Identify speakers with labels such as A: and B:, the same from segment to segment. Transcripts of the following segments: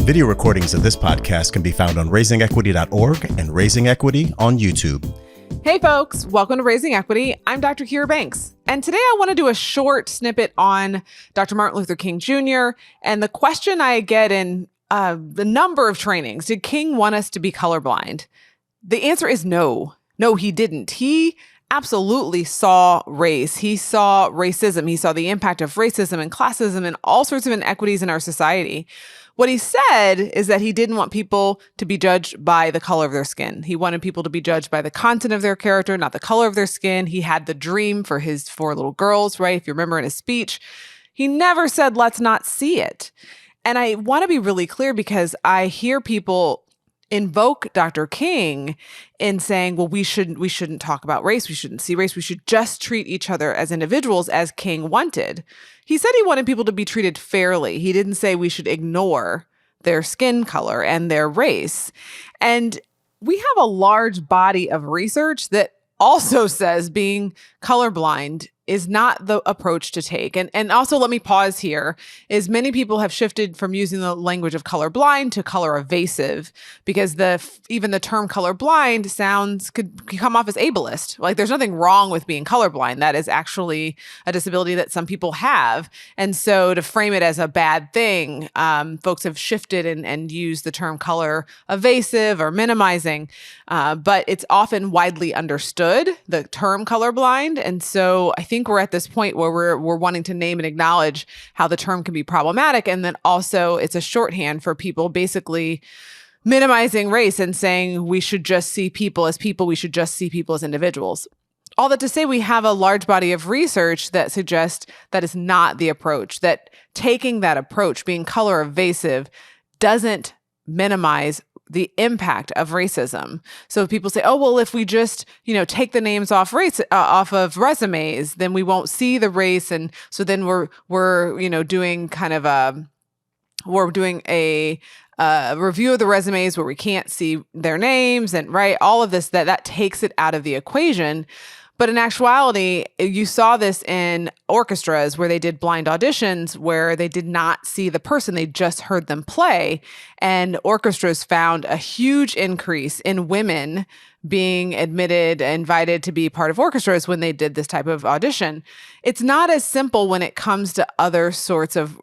A: Video recordings of this podcast can be found on raisingequity.org and Raising Equity on YouTube.
B: Hey folks, welcome to Raising Equity. I'm Dr. Kira Banks, and today I want to do a short snippet on Dr. Martin Luther King Jr. and the question I get in the number of trainings: did King want us to be colorblind? The answer is no. No, he didn't. He absolutely saw race. He saw racism. He saw the impact of racism and classism and all sorts of inequities in our society. What he said is that he didn't want people to be judged by the color of their skin. He wanted people to be judged by the content of their character, not the color of their skin. He had the dream for his 4 little girls, right? If you remember in his speech, he never said, let's not see it. And I want to be really clear because I hear people invoke Dr. King in saying, well, we shouldn't talk about race. We shouldn't see race. We should just treat each other as individuals, as King wanted. He said he wanted people to be treated fairly. He didn't say we should ignore their skin color and their race. And we have a large body of research that also says being colorblind is not the approach to take. And also, let me pause here, is many people have shifted from using the language of colorblind to color-evasive, because even the term colorblind could come off as ableist. Like, there's nothing wrong with being colorblind. That is actually a disability that some people have. And so to frame it as a bad thing, folks have shifted and used the term color-evasive or minimizing, but it's often widely understood, the term colorblind. And so I think we're at this point where we're wanting to name and acknowledge how the term can be problematic. And then also it's a shorthand for people basically minimizing race and saying we should just see people as people. We should just see people as individuals. All that to say, we have a large body of research that suggests that is not the approach, that taking that approach, being color evasive, doesn't minimize the impact of racism. So people say, oh, well, if we just, take the names off of resumes, then we won't see the race. And so then we're doing kind of we're doing a review of the resumes where we can't see their names, and right, all of this, that takes it out of the equation. But in actuality, you saw this in orchestras where they did blind auditions where they did not see the person, they just heard them play. And orchestras found a huge increase in women being invited to be part of orchestras when they did this type of audition. It's not as simple when it comes to other sorts of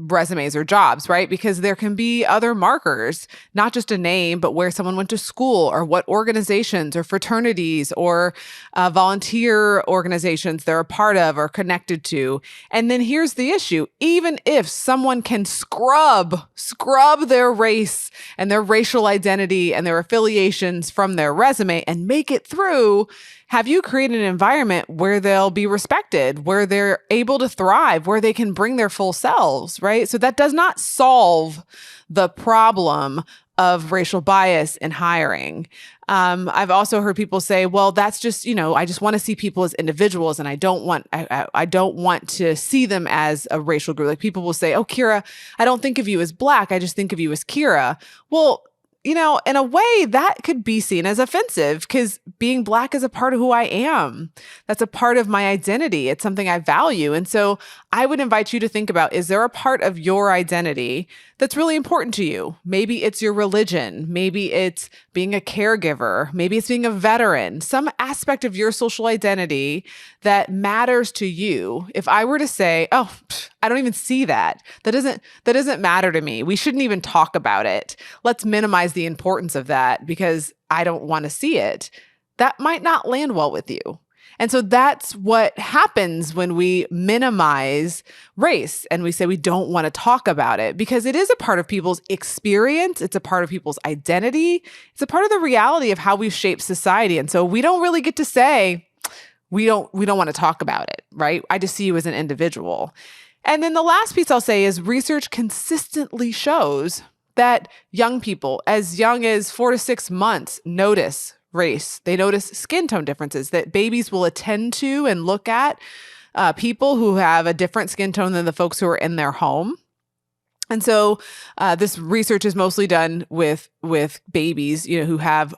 B: resumes or jobs, right? Because there can be other markers, not just a name, but where someone went to school or what organizations or fraternities or volunteer organizations they're a part of or connected to. And then here's the issue. Even if someone can scrub their race and their racial identity and their affiliations from their resume and make it through, have you created an environment where they'll be respected, where they're able to thrive, where they can bring their full selves, right? So that does not solve the problem of racial bias in hiring. I've also heard people say, well, that's just, I just want to see people as individuals and I don't want to see them as a racial group. Like, people will say, oh, Kira, I don't think of you as Black. I just think of you as Kira. Well, in a way that could be seen as offensive because being Black is a part of who I am. That's a part of my identity. It's something I value. And so I would invite you to think about, is there a part of your identity that's really important to you? Maybe it's your religion. Maybe it's being a caregiver. Maybe it's being a veteran, some aspect of your social identity that matters to you. If I were to say, oh, I don't even see that. That doesn't matter to me. We shouldn't even talk about it. Let's minimize the importance of that because I don't want to see it. That might not land well with you. And so that's what happens when we minimize race and we say we don't want to talk about it, because it is a part of people's experience. It's a part of people's identity. It's a part of the reality of how we've shaped society. And so we don't really get to say, we don't want to talk about it, right? I just see you as an individual. And then the last piece I'll say is research consistently shows that young people, as young as 4 to 6 months, notice race. They notice skin tone differences, that babies will attend to and look at people who have a different skin tone than the folks who are in their home. And so this research is mostly done with babies, who have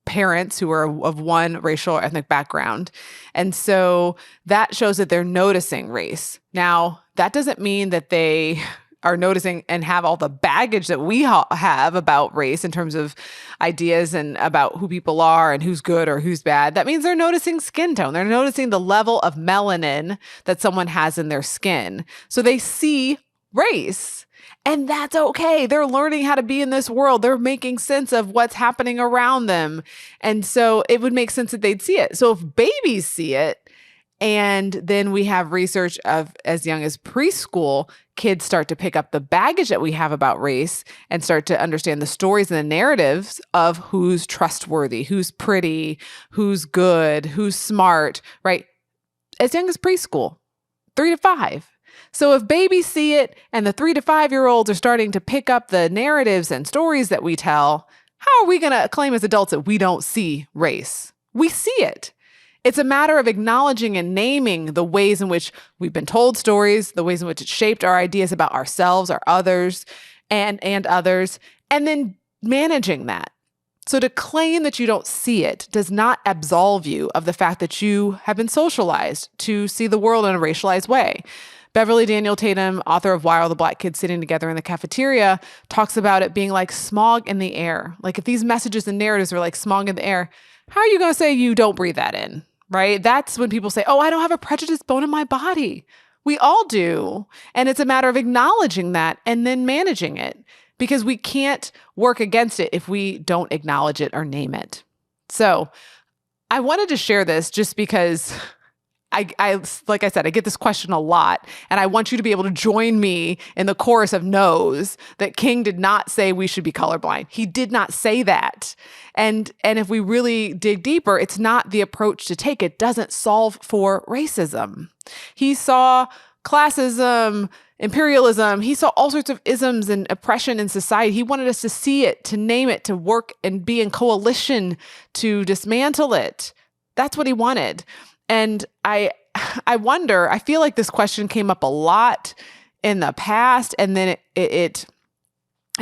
B: parents who are of one racial or ethnic background. And so that shows that they're noticing race. Now, that doesn't mean that they are noticing and have all the baggage that we have about race in terms of ideas and about who people are and who's good or who's bad, that means they're noticing skin tone. They're noticing the level of melanin that someone has in their skin. So they see race. And that's okay. They're learning how to be in this world. They're making sense of what's happening around them. And so it would make sense that they'd see it. So if babies see it, and then we have research of as young as preschool, kids start to pick up the baggage that we have about race and start to understand the stories and the narratives of who's trustworthy, who's pretty, who's good, who's smart, right? As young as preschool, 3 to 5. So if babies see it and the 3 to 5-year-olds are starting to pick up the narratives and stories that we tell, how are we going to claim as adults that we don't see race? We see it. It's a matter of acknowledging and naming the ways in which we've been told stories, the ways in which it shaped our ideas about ourselves, our others, and others, and then managing that. So to claim that you don't see it does not absolve you of the fact that you have been socialized to see the world in a racialized way. Beverly Daniel Tatum, author of Why Are the Black Kids Sitting Together in the Cafeteria, talks about it being like smog in the air. Like if these messages and narratives are like smog in the air, how are you going to say you don't breathe that in, right? That's when people say, oh, I don't have a prejudiced bone in my body. We all do. And it's a matter of acknowledging that and then managing it, because we can't work against it if we don't acknowledge it or name it. So I wanted to share this just because I like I said, I get this question a lot, and I want you to be able to join me in the chorus of no's that King did not say we should be colorblind. He did not say that. And if we really dig deeper, it's not the approach to take. It doesn't solve for racism. He saw classism, imperialism. He saw all sorts of isms and oppression in society. He wanted us to see it, to name it, to work and be in coalition to dismantle it. That's what he wanted. And I wonder, I feel like this question came up a lot in the past, and then it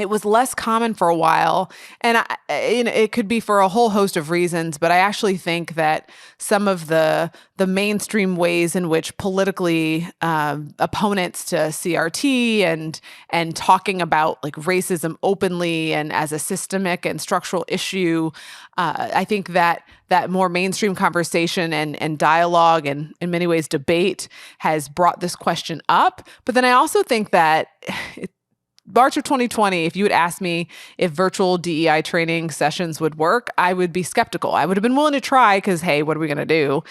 B: was less common for a while. And it could be for a whole host of reasons, but I actually think that some of the mainstream ways in which politically opponents to CRT and talking about like racism openly and as a systemic and structural issue, I think that more mainstream conversation and dialogue and in many ways debate has brought this question up. But then I also think that March of 2020, if you had asked me if virtual DEI training sessions would work, I would be skeptical. I would have been willing to try because, hey, what are we going to do?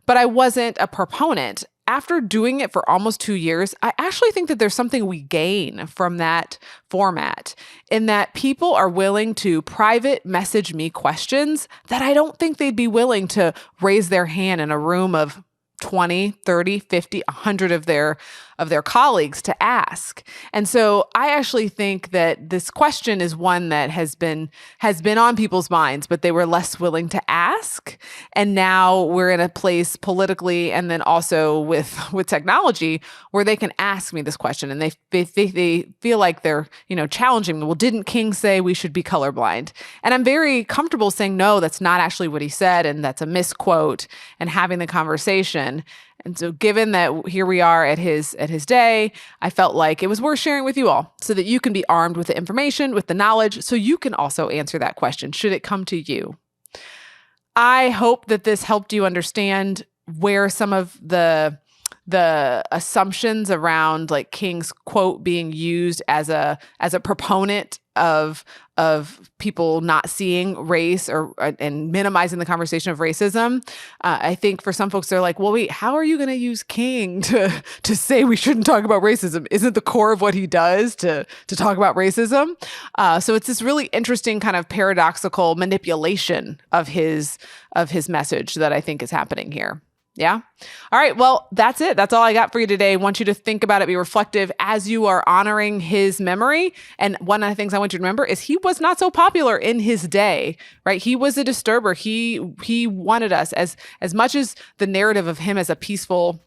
B: But I wasn't a proponent. After doing it for almost 2 years, I actually think that there's something we gain from that format, in that people are willing to private message me questions that I don't think they'd be willing to raise their hand in a room of 20, 30, 50, 100 of their colleagues to ask. And so I actually think that this question is one that has been on people's minds, but they were less willing to ask. And now we're in a place politically and then also with technology where they can ask me this question, and they feel like they're, challenging me. Well, didn't King say we should be colorblind? And I'm very comfortable saying, no, that's not actually what he said, and that's a misquote, and having the conversation. And so given that here we are at his day, I felt like it was worth sharing with you all so that you can be armed with the information, with the knowledge, so you can also answer that question should it come to you. I hope that this helped you understand where some of the assumptions around like King's quote being used as a proponent of people not seeing race and minimizing the conversation of racism. I think for some folks, they're like, well, wait, how are you going to use King to say we shouldn't talk about racism? Isn't the core of what he does to talk about racism? So it's this really interesting kind of paradoxical manipulation of his message that I think is happening here. Yeah. All right. Well, that's it. That's all I got for you today. I want you to think about it, be reflective as you are honoring his memory. And one of the things I want you to remember is he was not so popular in his day, right? He was a disturber. He wanted us as much as the narrative of him as a peaceful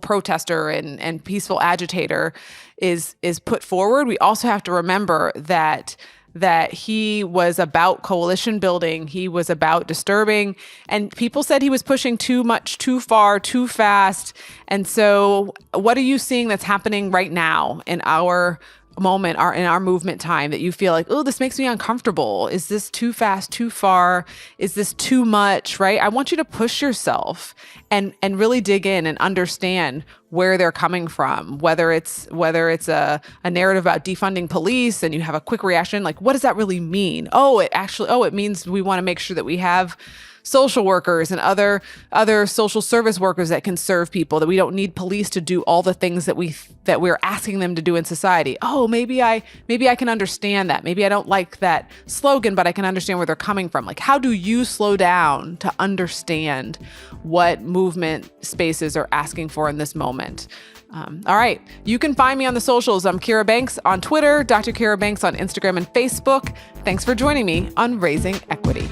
B: protester and peaceful agitator is put forward. We also have to remember that that he was about coalition building. He was about disturbing. And people said he was pushing too much, too far, too fast. And so what are you seeing that's happening right now in our moment, in our movement time, that you feel like, oh, this makes me uncomfortable? Is this too fast, too far? Is this too much, right? I want you to push yourself and really dig in and understand where they're coming from, whether it's a narrative about defunding police and you have a quick reaction, like, what does that really mean? It means we want to make sure that we have social workers and other social service workers that can serve people, that we don't need police to do all the things that we're asking them to do in society. Oh, maybe I can understand that. Maybe I don't like that slogan, but I can understand where they're coming from. Like, how do you slow down to understand what movement spaces are asking for in this moment? All right. You can find me on the socials. I'm Kira Banks on Twitter, Dr. Kira Banks on Instagram and Facebook. Thanks for joining me on Raising Equity.